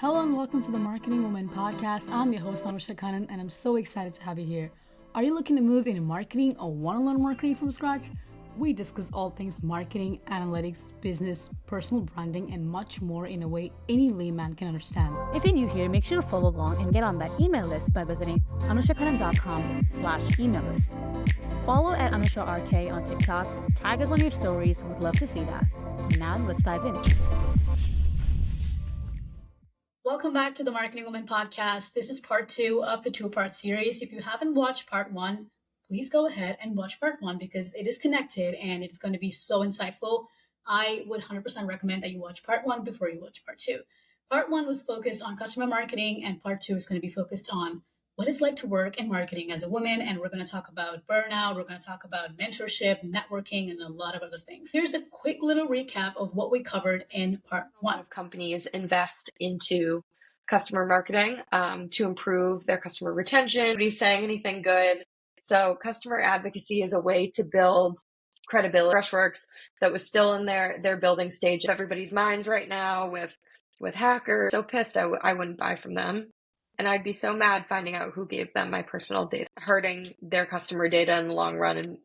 Hello and welcome to the Marketing Woman podcast. I'm your host, Anusha Khannan, and I'm so excited to have you here. Are you looking to move into marketing or want to learn marketing from scratch? We discuss all things marketing, analytics, business, personal branding, and much more in a way any layman can understand. If you're new here, make sure to follow along and get on that email list by visiting anushakhannan.com/email list. Follow at AnushaRK on TikTok, tag us on your stories, would love to see that. And now let's dive in. Welcome back to the Marketing Woman podcast. This is part 2 of the 2-part series. If you haven't watched part 1, please go ahead and watch part 1 because it is connected and it's going to be so insightful. I would 100% recommend that you watch part 1 before you watch part 2. Part 1 was focused on customer marketing and part 2 is going to be focused on what it's like to work in marketing as a woman. And we're going to talk about burnout. We're going to talk about mentorship, networking, and a lot of other things. Here's a quick little recap of what we covered in part 1. A lot of companies invest into customer marketing to improve their customer retention. Nobody's saying anything good. So customer advocacy is a way to build credibility. Freshworks, that was still in their building stage of everybody's minds right now with hackers. So pissed I wouldn't buy from them. And I'd be so mad finding out who gave them my personal data, hurting their customer data in the long run. And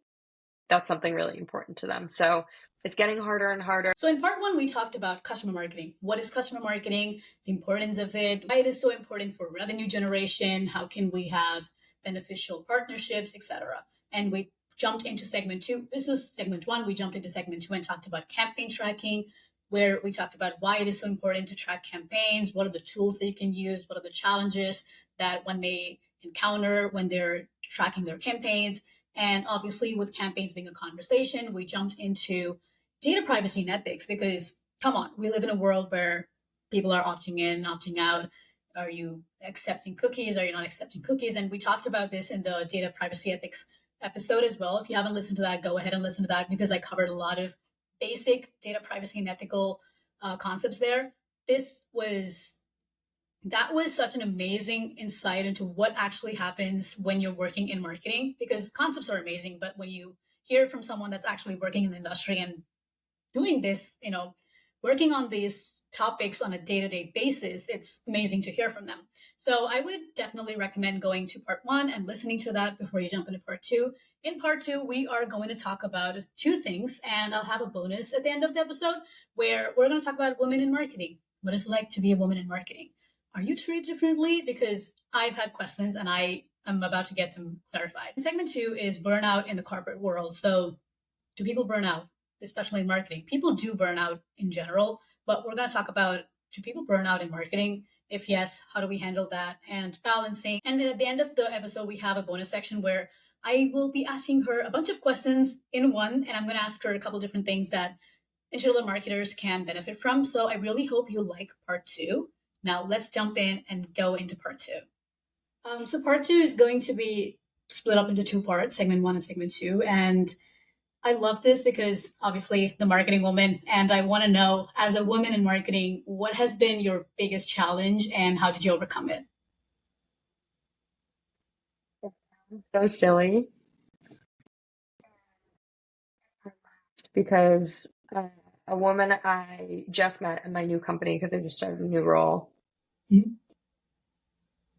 that's something really important to them. So it's getting harder and harder. So in part 1, we talked about customer marketing. What is customer marketing? The importance of it, why it is so important for revenue generation, how can we have beneficial partnerships, etc. And we jumped into segment 2. This was segment 1. We jumped into segment 2 and talked about campaign tracking, where we talked about why it is so important to track campaigns, what are the tools that you can use, what are the challenges that one may encounter when they're tracking their campaigns. And obviously with campaigns being a conversation, we jumped into data privacy and ethics because, come on, we live in a world where people are opting in, opting out. Are you accepting cookies? Are you not accepting cookies? And we talked about this in the data privacy ethics episode as well. If you haven't listened to that, go ahead and listen to that because I covered a lot of basic data privacy and ethical concepts there. That was such an amazing insight into what actually happens when you're working in marketing, because concepts are amazing, but when you hear from someone that's actually working in the industry and doing this, working on these topics on a day-to-day basis, it's amazing to hear from them. So I would definitely recommend going to part 1 and listening to that before you jump into part 2. In part 2, we are going to talk about 2 things, and I'll have a bonus at the end of the episode where we're going to talk about women in marketing. What it's like to be a woman in marketing. Are you treated differently? Because I've had questions and I am about to get them clarified. Segment 2 is burnout in the corporate world. So do people burn out, especially in marketing? People do burn out in general, but we're going to talk about, do people burn out in marketing? If yes, how do we handle that and balancing? And at the end of the episode, we have a bonus section where I will be asking her a bunch of questions in one, and I'm going to ask her a couple different things that entry-level marketers can benefit from. So I really hope you like part 2. Now let's jump in and go into part 2. So part 2 is going to be split up into 2 parts, segment 1 and segment 2. And I love this because obviously the marketing woman, and I want to know, as a woman in marketing, what has been your biggest challenge and how did you overcome it? So silly because a woman I just met in my new company, because I just started a new role, she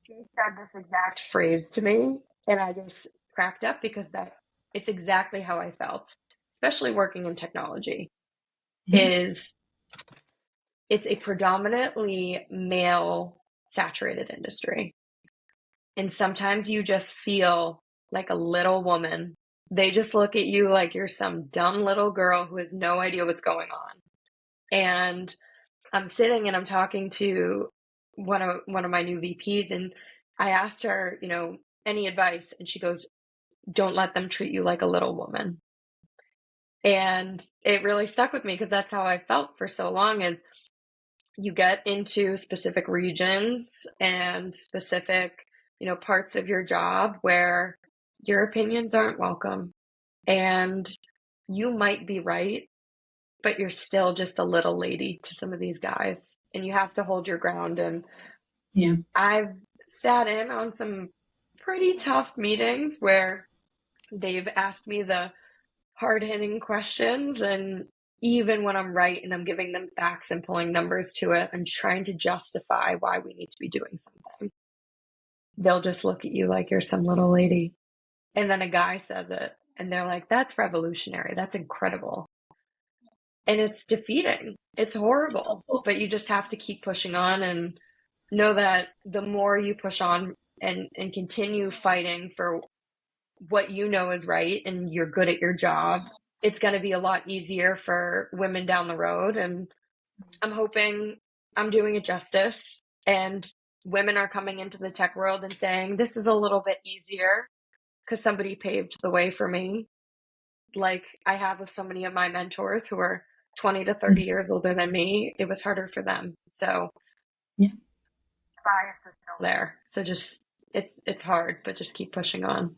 said this exact phrase to me, and I just cracked up because it's exactly how I felt, especially working in technology. It's a predominantly male saturated industry. And sometimes you just feel like a little woman. They just look at you like you're some dumb little girl who has no idea what's going on. And I'm sitting and I'm talking to one of my new VPs, and I asked her, any advice? And she goes, don't let them treat you like a little woman. And it really stuck with me because that's how I felt for so long. Is you get into specific regions and specific, parts of your job where your opinions aren't welcome, and you might be right, but you're still just a little lady to some of these guys, and you have to hold your ground. And I've sat in on some pretty tough meetings where they've asked me the hard-hitting questions, and even when I'm right and I'm giving them facts and pulling numbers to it and trying to justify why we need to be doing something, they'll just look at you like you're some little lady. And then a guy says it and they're like, that's revolutionary. That's incredible. And it's defeating. It's horrible. But you just have to keep pushing on and know that the more you push on and continue fighting for what you know is right and you're good at your job, it's going to be a lot easier for women down the road. And I'm hoping I'm doing it justice and women are coming into the tech world and saying, this is a little bit easier because somebody paved the way for me. Like I have with so many of my mentors who are 20 to 30 years older than me, it was harder for them. So yeah, bias is still there. So just, it's hard, but just keep pushing on.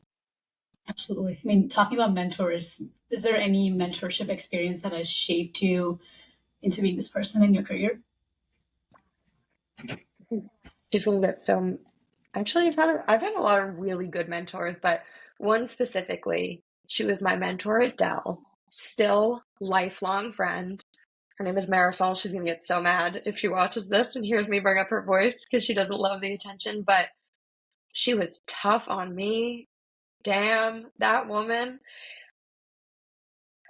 absolutely. I mean, talking about mentors, is there any mentorship experience that has shaped you into being this person in your career? She's going to get so, actually, I've had a lot of really good mentors, but one specifically, she was my mentor at Dell, still lifelong friend. Her name is Marisol. She's going to get so mad if she watches this and hears me bring up her voice because she doesn't love the attention, but she was tough on me. Damn, that woman.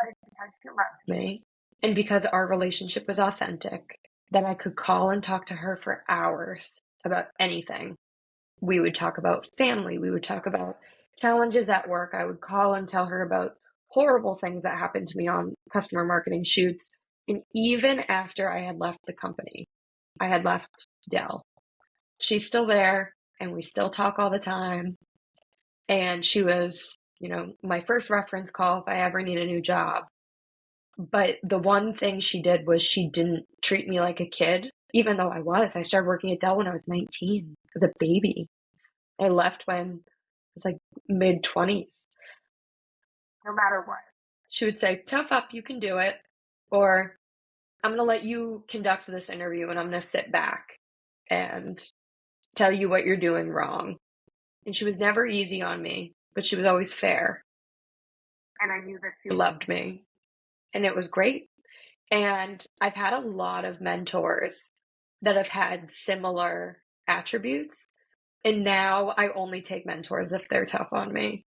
Because she loved me and because our relationship was authentic, that I could call and talk to her for hours about anything. We would talk about family. We would talk about challenges at work. I would call and tell her about horrible things that happened to me on customer marketing shoots. And even after I had left the company, I had left Dell, she's still there and we still talk all the time. And she was, my first reference call if I ever need a new job. But the one thing she did was she didn't treat me like a kid, even though I started working at Dell when I was 19 as a baby. I left when I was like mid-20s. No matter what, she would say, tough up, you can do it. Or I'm going to let you conduct this interview and I'm going to sit back and tell you what you're doing wrong. And she was never easy on me, but she was always fair. And I knew that she loved me. And it was great. And I've had a lot of mentors that have had similar attributes. And now I only take mentors if they're tough on me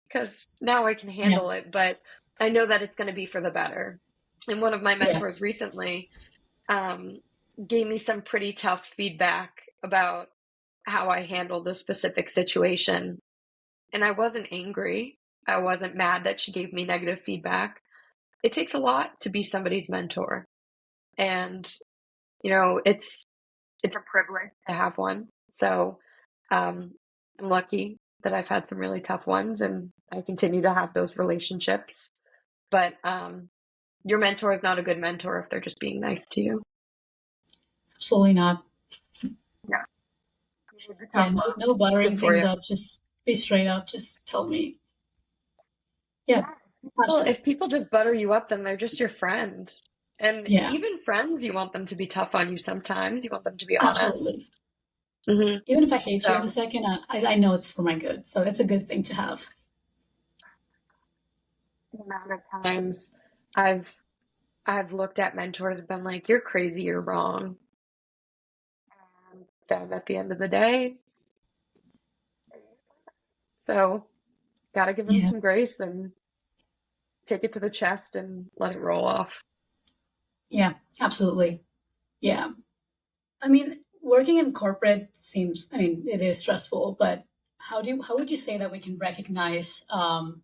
because now I can handle it, but I know that it's going to be for the better. And one of my mentors recently gave me some pretty tough feedback about how I handled a specific situation. And I wasn't angry. I wasn't mad that she gave me negative feedback. It takes a lot to be somebody's mentor. And, it's a privilege to have one. So I'm lucky that I've had some really tough ones and I continue to have those relationships. But your mentor is not a good mentor if they're just being nice to you. Absolutely not. Yeah. Yeah, no buttering things up. Just be straight up. Just tell me. Yeah. Well, if people just butter you up, then they're just your friend. And even friends, you want them to be tough on you sometimes. You want them to be honest. Absolutely. Mm-hmm. Even if I hate you in a second, I know it's for my good. So it's a good thing to have. The amount of times I've looked at mentors and been like, you're crazy, you're wrong. And then at the end of the day, so gotta give them some grace and take it to the chest and let it roll off. Yeah, absolutely. Yeah. I mean, working in corporate it is stressful, but how would you say that we can recognize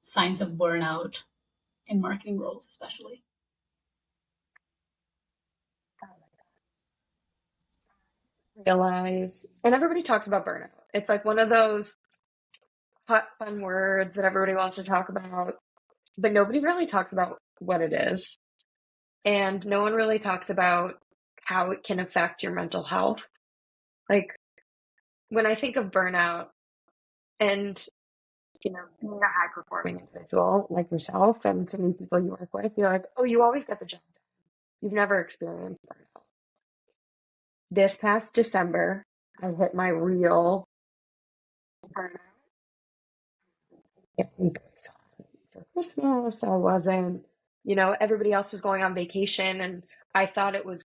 signs of burnout in marketing roles, especially? Realize, and everybody talks about burnout. It's like one of those hot, fun words that everybody wants to talk about, but nobody really talks about what it is. And no one really talks about how it can affect your mental health. Like when I think of burnout and, being a high performing individual like yourself and so many people you work with, you're like, oh, you always get the job done. You've never experienced burnout. This past December, I hit my real burnout. For Christmas, I wasn't everybody else was going on vacation, and I thought it was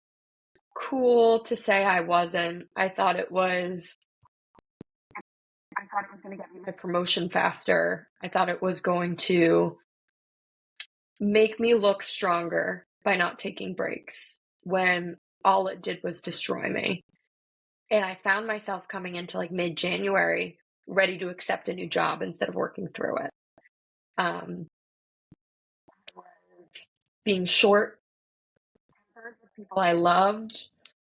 cool to say I wasn't. I thought it was going to get me my promotion faster. I thought it was going to make me look stronger by not taking breaks, when all it did was destroy me. And I found myself coming into like mid-January ready to accept a new job instead of working through it. Being short with people I loved,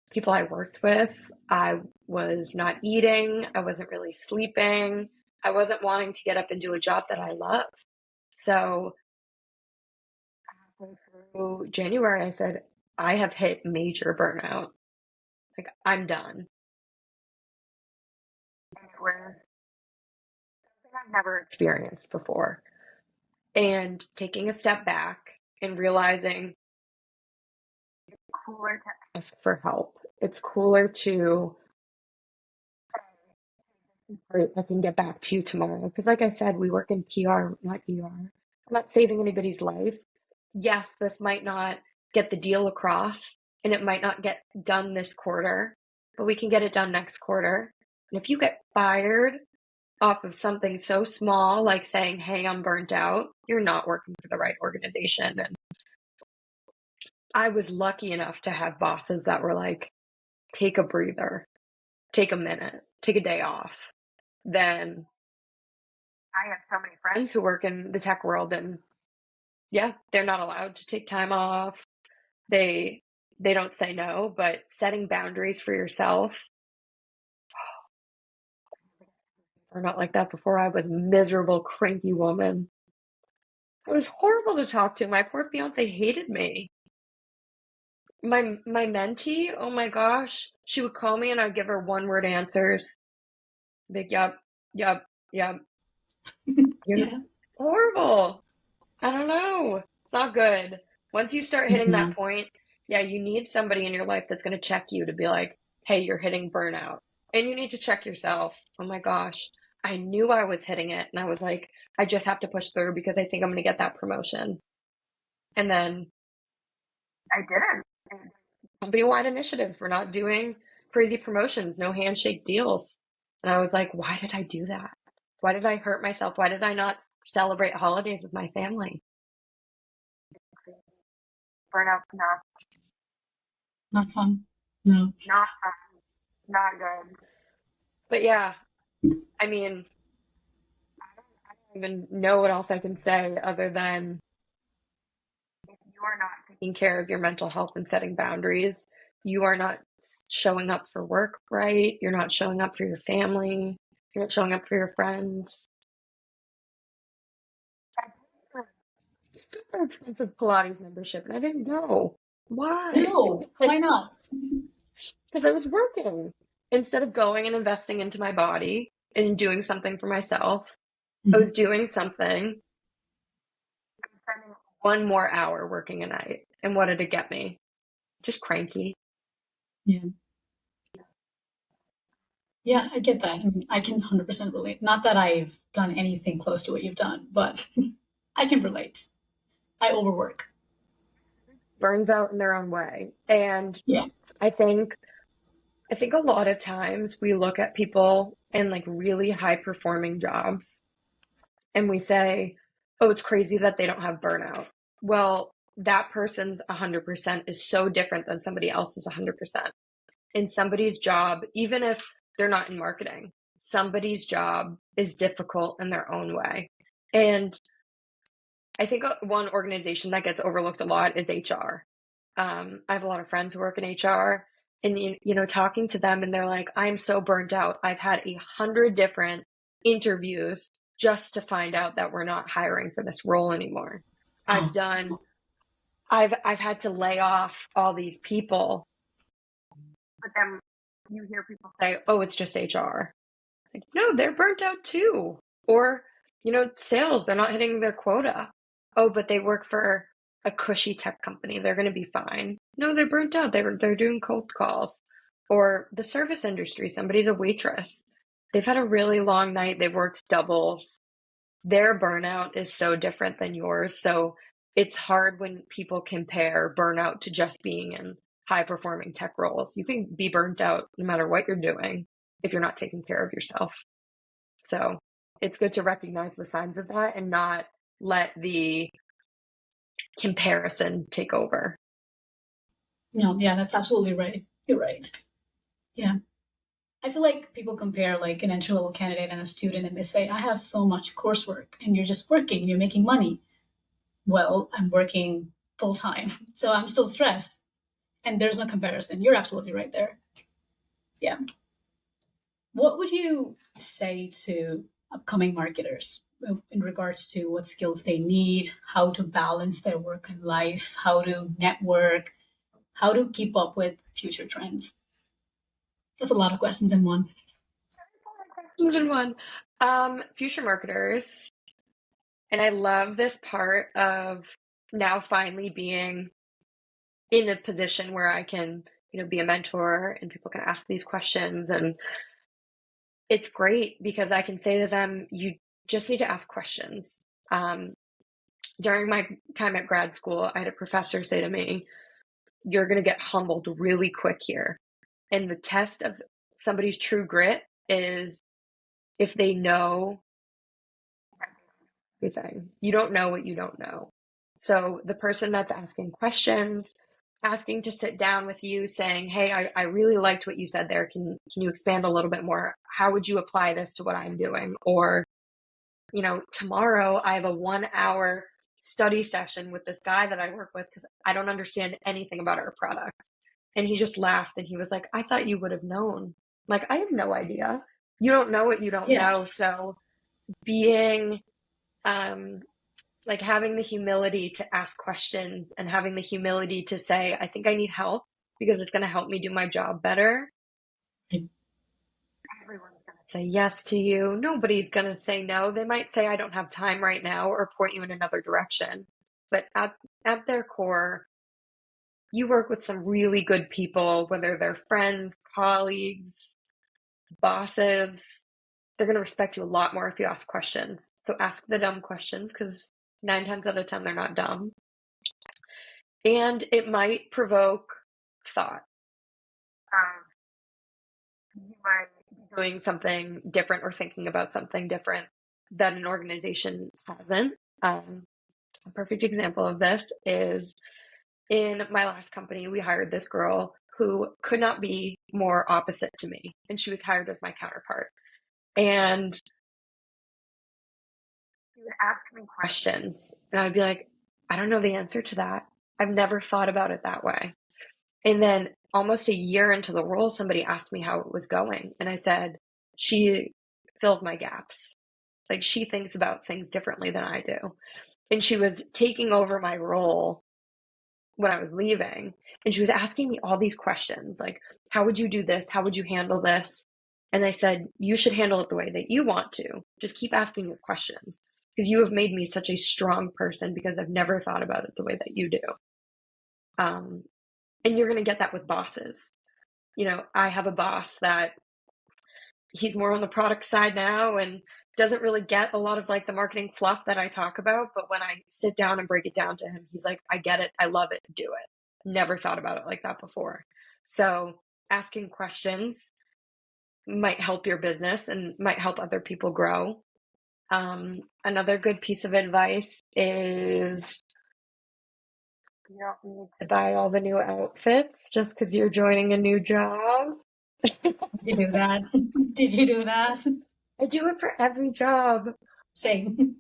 people I worked with. I was not eating. I wasn't really sleeping. I wasn't wanting to get up and do a job that I love. So through January, I said, I have hit major burnout. Like, I'm done. And it was something I've never experienced before. And taking a step back and realizing it's cooler to ask for help. It's cooler to say, I can get back to you tomorrow. Because like I said, we work in PR, not ER. I'm not saving anybody's life. Yes, this might not get the deal across, and it might not get done this quarter, but we can get it done next quarter. And if you get fired off of something so small, like saying, hey, I'm burnt out, you're not working for the right organization. And I was lucky enough to have bosses that were like, take a breather, take a minute, take a day off. Then I have so many friends who work in the tech world, and yeah, they're not allowed to take time off. They don't say no, but setting boundaries for yourself. Or not like that before. I was a miserable, cranky woman. It was horrible to talk to. My poor fiance hated me. My mentee, oh my gosh, she would call me and I'd give her one-word answers. Like, yep. Yeah, Horrible. I don't know. It's not good. Once you start it's hitting not. that point, yeah, you need somebody in your life that's going to check you to be like, hey, you're hitting burnout. And you need to check yourself. Oh my gosh. I knew I was hitting it. And I was like, I just have to push through because I think I'm going to get that promotion. And then I didn't. Company-wide initiatives. We're not doing crazy promotions, no handshake deals. And I was like, why did I do that? Why did I hurt myself? Why did I not celebrate holidays with my family? Burnout's Not fun. No. not fun, not good. But yeah, I mean, I don't even know what else I can say other than if you are not taking care of your mental health and setting boundaries, you are not showing up for work right. You're not showing up for your family. You're not showing up for your friends. Super expensive Pilates membership, and I didn't go. Why? No, why not? Because I was working. Instead of going and investing into my body and doing something for myself, I was doing something, spending one more hour working a night. And what did it get me? Just cranky. Yeah. Yeah, I get that. I mean, I can 100% relate. Not that I've done anything close to what you've done, but I can relate. I overwork. Burns out in their own way. And Yeah. I think a lot of times we look at people in like really high performing jobs and we say, oh, it's crazy that they don't have burnout. Well, that person's 100% is so different than somebody else's 100%. In somebody's job, even if they're not in marketing, somebody's job is difficult in their own way. And I think one organization that gets overlooked a lot is HR. I have a lot of friends who work in HR, and talking to them, and they're like, I'm so burnt out. I've had 100 different interviews just to find out that we're not hiring for this role anymore. I've had to lay off all these people. But then you hear people say, oh, it's just HR. Like, no, they're burnt out too. Or, sales, they're not hitting their quota. Oh, but they work for a cushy tech company. They're going to be fine. No, they're burnt out. They're doing cold calls. Or the service industry, somebody's a waitress. They've had a really long night. They've worked doubles. Their burnout is so different than yours. So it's hard when people compare burnout to just being in high performing tech roles. You can be burnt out no matter what you're doing if you're not taking care of yourself. So it's good to recognize the signs of that and not let the comparison take over. No, yeah, that's absolutely right. You're right. Yeah. I feel like people compare like an entry level candidate and a student and they say, I have so much coursework and you're just working, you're making money. Well, I'm working full time, so I'm still stressed. And there's no comparison. You're absolutely right there. Yeah. What would you say to upcoming marketers in regards to what skills they need, how to balance their work and life, how to network, how to keep up with future trends? That's a lot of questions in one. Questions in one. Future marketers, and I love this part of now finally being in a position where I can, be a mentor and people can ask these questions. And it's great because I can say to them, you just need to ask questions. During my time at grad school, I had a professor say to me, you're going to get humbled really quick here. And the test of somebody's true grit is if they know everything. You don't know what you don't know. So the person that's asking questions, asking to sit down with you, saying, hey, I really liked what you said there. Can you expand a little bit more? How would you apply this to what I'm doing? Or, tomorrow I have a 1 hour study session with this guy that I work with because I don't understand anything about our product. And he just laughed and he was like, I thought you would have known. I'm like, I have no idea. You don't know what you don't Yeah. know. So being like having the humility to ask questions and having the humility to say, I think I need help because it's going to help me do my job better. Everyone's going to say yes to you. Nobody's going to say no. They might say, I don't have time right now or point you in another direction. But at their core, you work with some really good people, whether they're friends, colleagues, bosses. They're going to respect you a lot more if you ask questions. So ask the dumb questions because 9 times out of 10, they're not dumb. And it might provoke thought. You might be doing something different or thinking about something different that an organization hasn't. A perfect example of this is in my last company, we hired this girl who could not be more opposite to me. And she was hired as my counterpart. And she would ask me questions. And I'd be like, I don't know the answer to that. I've never thought about it that way. And then almost a year into the role, somebody asked me how it was going. And I said, she fills my gaps. Like she thinks about things differently than I do. And she was taking over my role when I was leaving. And she was asking me all these questions like, how would you do this? How would you handle this? And I said, you should handle it the way that you want to. Just keep asking your questions because you have made me such a strong person because I've never thought about it the way that you do. And you're going to get that with bosses. I have a boss that he's more on the product side now and doesn't really get a lot of like the marketing fluff that I talk about. But when I sit down and break it down to him, he's like, I get it. I love it. Do it. Never thought about it like that before. So asking questions might help your business and might help other people grow. Another good piece of advice is you don't need to buy all the new outfits just because you're joining a new job. Did you do that? Did you do that? I do it for every job. Same.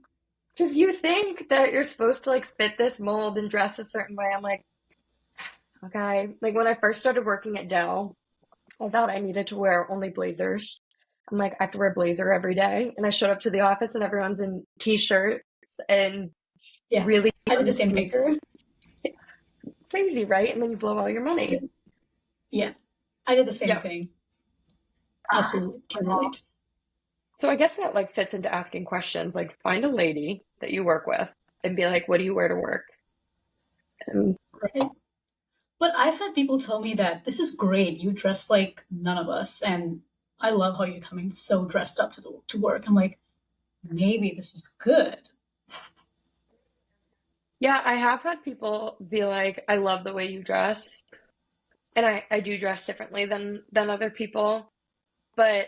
Because you think that you're supposed to like fit this mold and dress a certain way. I'm like, okay. Like when I first started working at Dell, I thought I needed to wear only blazers. I'm like, I have to wear a blazer every day. And I showed up to the office and everyone's in t-shirts and really I did the same sneakers. Crazy, right? And then you blow all your money. Yeah. I did the same thing. Absolutely. Can relate. So I guess that like fits into asking questions. Like find a lady that you work with and be like, what do you wear to work? And right. But I've had people tell me that this is great. You dress like none of us. And I love how you're coming so dressed up to work. I'm like, maybe this is good. Yeah, I have had people be like, I love the way you dress. And I do dress differently than other people. But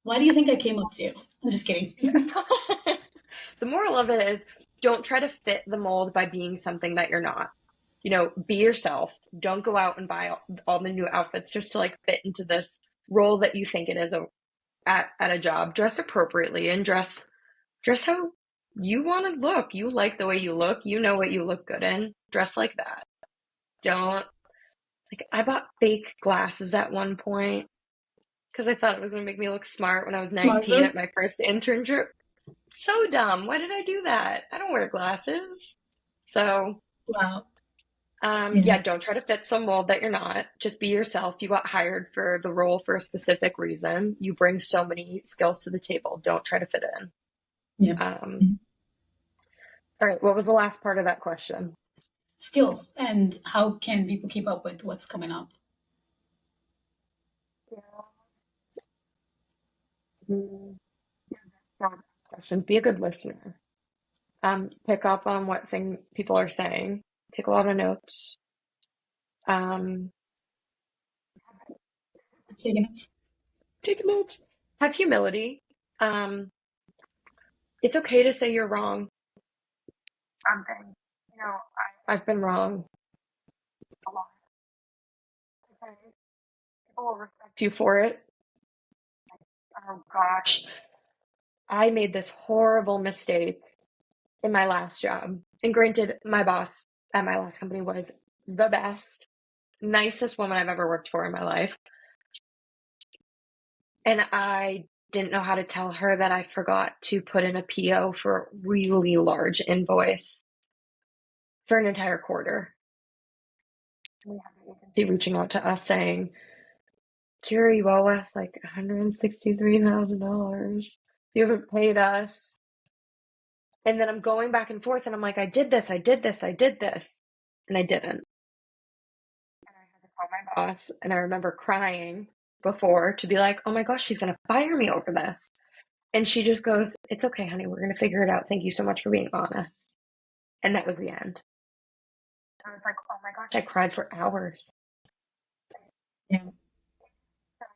Why do you think I came up to you? I'm just kidding. yeah. The moral of it is don't try to fit the mold by being something that you're not. Be yourself. Don't go out and buy all the new outfits just to like fit into this role that you think it is at a job. Dress appropriately and dress how you want to look. You like the way you look. You know what you look good in. Dress like that. Don't like I bought fake glasses at one point because I thought it was going to make me look smart when I was 19 Smarter. at my first internship. So dumb. Why did I do that? I don't wear glasses. So, Wow. Yeah. yeah, don't try to fit some mold that you're not. Just be yourself. You got hired for the role for a specific reason. You bring so many skills to the table. Don't try to fit in. Yeah. All right. What was the last part of that question? Skills and how can people keep up with what's coming up? Questions. Be a good listener. Pick up on what thing people are saying. Take a lot of notes. Taking it. Take notes. Have humility. It's okay to say you're wrong. Something. I've been wrong a lot. Okay. People will respect you for it. Oh gosh. I made this horrible mistake in my last job. And granted, my boss at my last company was the best, nicest woman I've ever worked for in my life. And I didn't know how to tell her that I forgot to put in a PO for a really large invoice for an entire quarter. We had an agency reaching out to us saying, Kyra, you owe us like $163,000. You haven't paid us. And then I'm going back and forth and I'm like, I did this. And I didn't. And I had to call my boss. And I remember crying before to be like, oh my gosh, she's going to fire me over this. And she just goes, it's okay, honey. We're going to figure it out. Thank you so much for being honest. And that was the end. I was like, oh my gosh, I cried for hours. Yeah.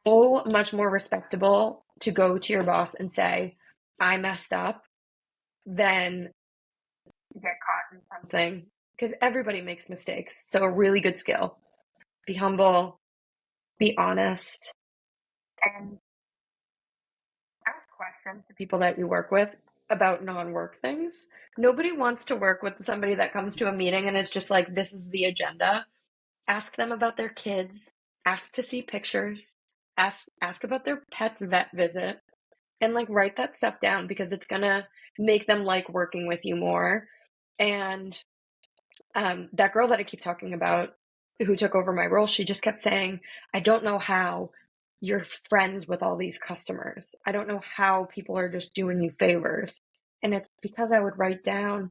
So much more respectable to go to your boss and say, I messed up than get caught in something. Because everybody makes mistakes. So a really good skill. Be humble, be honest, and ask questions to people that you work with about non-work things. Nobody wants to work with somebody that comes to a meeting and is just like, this is the agenda. Ask them about their kids. Ask to see pictures. Ask about their pet's vet visit. And like write that stuff down because it's going to make them like working with you more. And that girl that I keep talking about who took over my role, she just kept saying, I don't know how you're friends with all these customers. I don't know how people are just doing you favors. And it's because I would write down,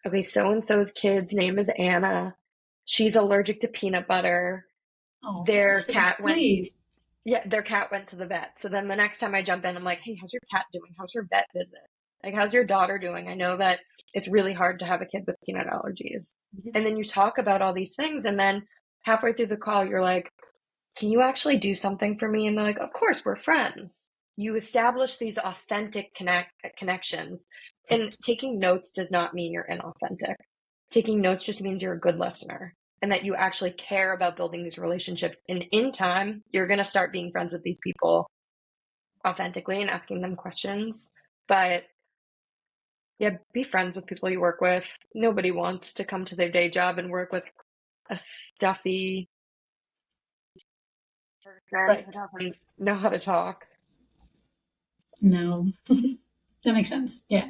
okay, so-and-so's kid's name is Anna. She's allergic to peanut butter. Oh, Their so cat sweet. their cat went to the vet. So then the next time I jump in, I'm like, hey, how's your cat doing? How's her vet visit? Like, how's your daughter doing? I know that it's really hard to have a kid with peanut allergies. And then you talk about all these things. And then halfway through the call, you're like, can you actually do something for me? And they're like, of course, we're friends. You establish these authentic connections. And taking notes does not mean you're inauthentic. Taking notes just means you're a good listener and that you actually care about building these relationships. And in time, you're going to start being friends with these people authentically and asking them questions. But yeah, be friends with people you work with. Nobody wants to come to their day job and work with a stuffy person Right. who doesn't know how to talk. No. That makes sense. Yeah.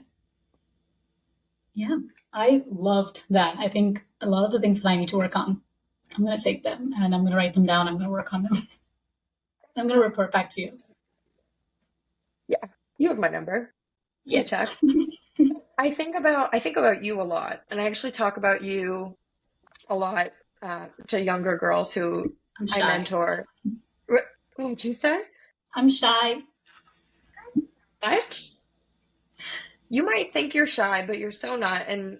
Yeah. I loved that. I think a lot of the things that I need to work on, I'm going to take them and I'm going to write them down. I'm going to work on them. I'm going to report back to you. Yeah, you have my number. Yeah. Check. I think about you a lot, and I actually talk about you a lot to younger girls who I'm I shy. mentor. What did you say? I'm shy. What? You might think you're shy, but you're so not. And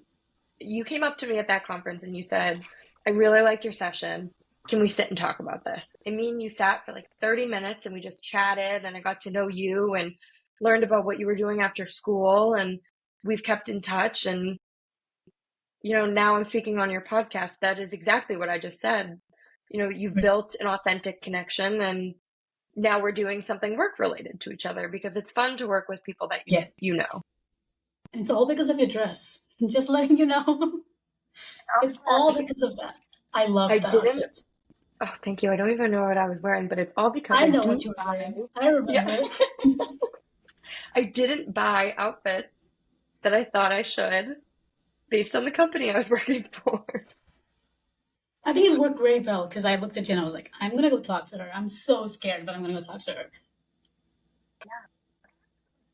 you came up to me at that conference and you said, I really liked your session. Can we sit and talk about this? And me and you sat for like 30 minutes and we just chatted, and I got to know you and learned about what you were doing after school, and we've kept in touch. And, now I'm speaking on your podcast. That is exactly what I just said. You've built an authentic connection, and now we're doing something work related to each other because it's fun to work with people that you know. It's all because of your dress. Just letting you know. It's all because of that. I love that outfit. Oh, thank you. I don't even know what I was wearing, but it's all because I know what you were wearing. I remember it. I didn't buy outfits that I thought I should based on the company I was working for. I think it worked very well because I looked at you and I was like, I'm going to go talk to her. I'm so scared, but I'm going to go talk to her. Yeah.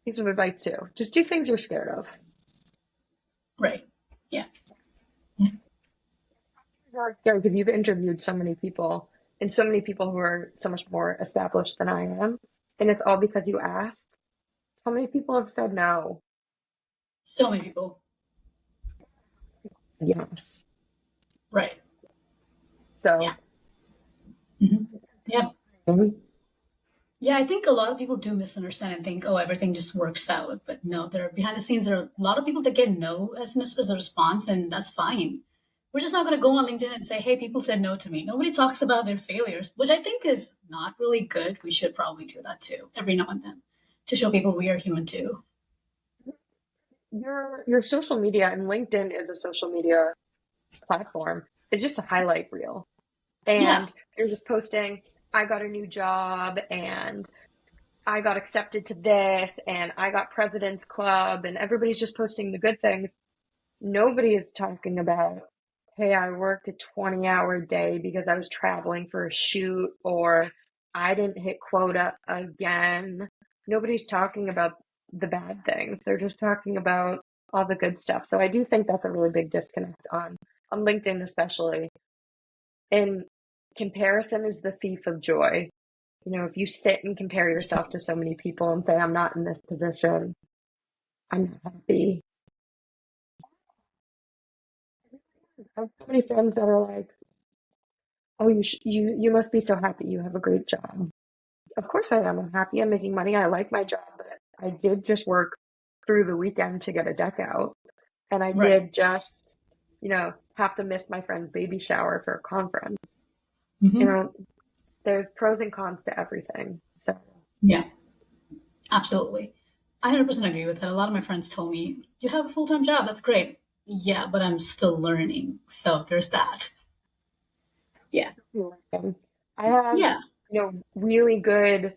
Piece of advice too. Just do things you're scared of. Right. Yeah. Because you've interviewed so many people, and so many people who are so much more established than I am. And it's all because you asked. How many people have said no? So many people. Yes. Right. So. Yeah. Mm-hmm. Yeah. Mm-hmm. Yeah, I think a lot of people do misunderstand and think, oh, everything just works out. But no, behind the scenes, there are a lot of people that get no as a response, and that's fine. We're just not going to go on LinkedIn and say, hey, people said no to me. Nobody talks about their failures, which I think is not really good. We should probably do that too, every now and then, to show people we are human too. Your social media, and LinkedIn is a social media platform. It's just a highlight reel. And you're just posting, I got a new job, and I got accepted to this, and I got President's Club, and everybody's just posting the good things. Nobody is talking about, hey, I worked a 20-hour day because I was traveling for a shoot, or I didn't hit quota again. Nobody's talking about the bad things. They're just talking about all the good stuff. So I do think that's a really big disconnect on LinkedIn, especially. And comparison is the thief of joy. If you sit and compare yourself to so many people and say, I'm not in this position, I'm not happy. I have so many friends that are like, oh, you must be so happy you have a great job. Of course I am. I'm happy. I'm making money. I like my job, but I did just work through the weekend to get a deck out. And I did just, have to miss my friend's baby shower for a conference. Mm-hmm. There's pros and cons to everything. So yeah, absolutely. I 100% agree with that. A lot of my friends told me, you have a full-time job. That's great. Yeah, but I'm still learning. So there's that. Yeah. I have, really good,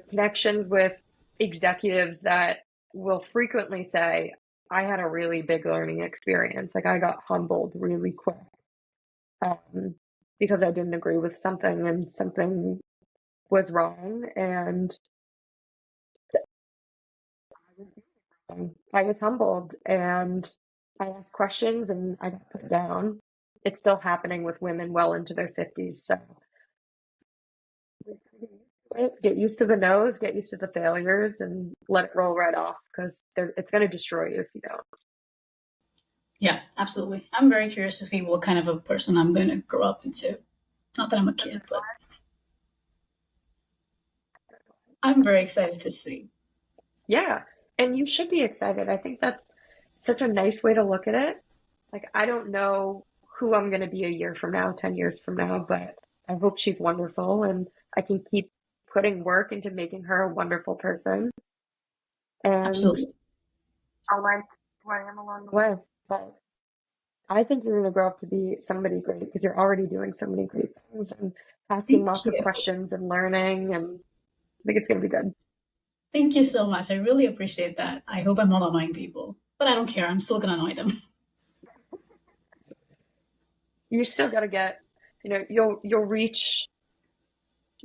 connections with executives that will frequently say, I had a really big learning experience. Like I got humbled really quick because I didn't agree with something and something was wrong. And I was humbled and I asked questions and I got put down. It's still happening with women well into their 50s. So get used to the no's, get used to the failures, and let it roll right off because it's going to destroy you if you don't. Yeah, absolutely. I'm very curious to see what kind of a person I'm going to grow up into. Not that I'm a kid, but I'm very excited to see. Yeah, and you should be excited. I think that's such a nice way to look at it. Like, I don't know who I'm going to be a year from now, 10 years from now, but I hope she's wonderful and I can keep putting work into making her a wonderful person. And absolutely. I'll like where I am along the way. But I think you're going to grow up to be somebody great because you're already doing so many great things and asking lots of questions and learning. And I think it's going to be good. Thank you so much. I really appreciate that. I hope I'm not annoying people, but I don't care. I'm still going to annoy them. You still got to get, you'll reach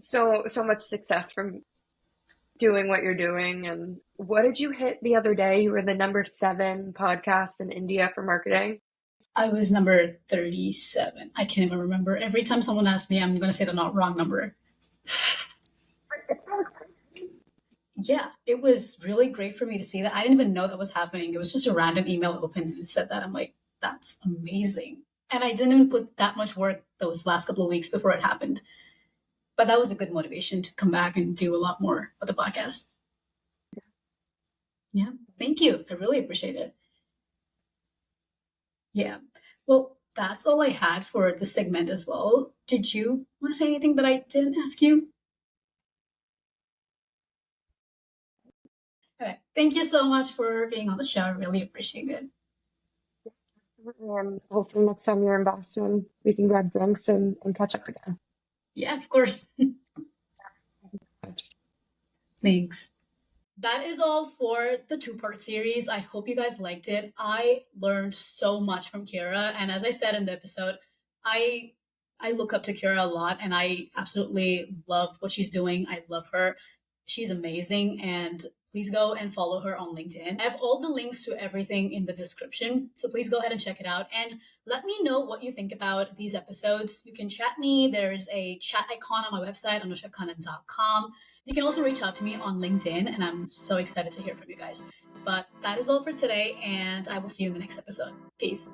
so much success from doing what you're doing. And what did you hit the other day? You were the number 7 podcast in India for marketing. I was number 37. I can't even remember. Every time someone asks me, I'm going to say the wrong number. Yeah, it was really great for me to see that. I didn't even know that was happening. It was just a random email open and it said that. I'm like, that's amazing. And I didn't even put that much work those last couple of weeks before it happened. But that was a good motivation to come back and do a lot more with the podcast. Yeah, thank you. I really appreciate it. Yeah. Well, that's all I had for the segment as well. Did you want to say anything that I didn't ask you? Okay. Thank you so much for being on the show. I really appreciate it. And hopefully next time you're in Boston, we can grab drinks and catch up again. Yeah, of course. Thanks. That is all for the two-part series. I hope you guys liked it. I learned so much from Kyra, and as I said in the episode, I I look up to Kyra a lot, and I absolutely love what she's doing. I love her. She's amazing, and please go and follow her on LinkedIn. I have all the links to everything in the description, so please go ahead and check it out. And let me know what you think about these episodes. You can chat me. There's a chat icon on my website, anushakanan.com. You can also reach out to me on LinkedIn, and I'm so excited to hear from you guys. But that is all for today, and I will see you in the next episode. Peace.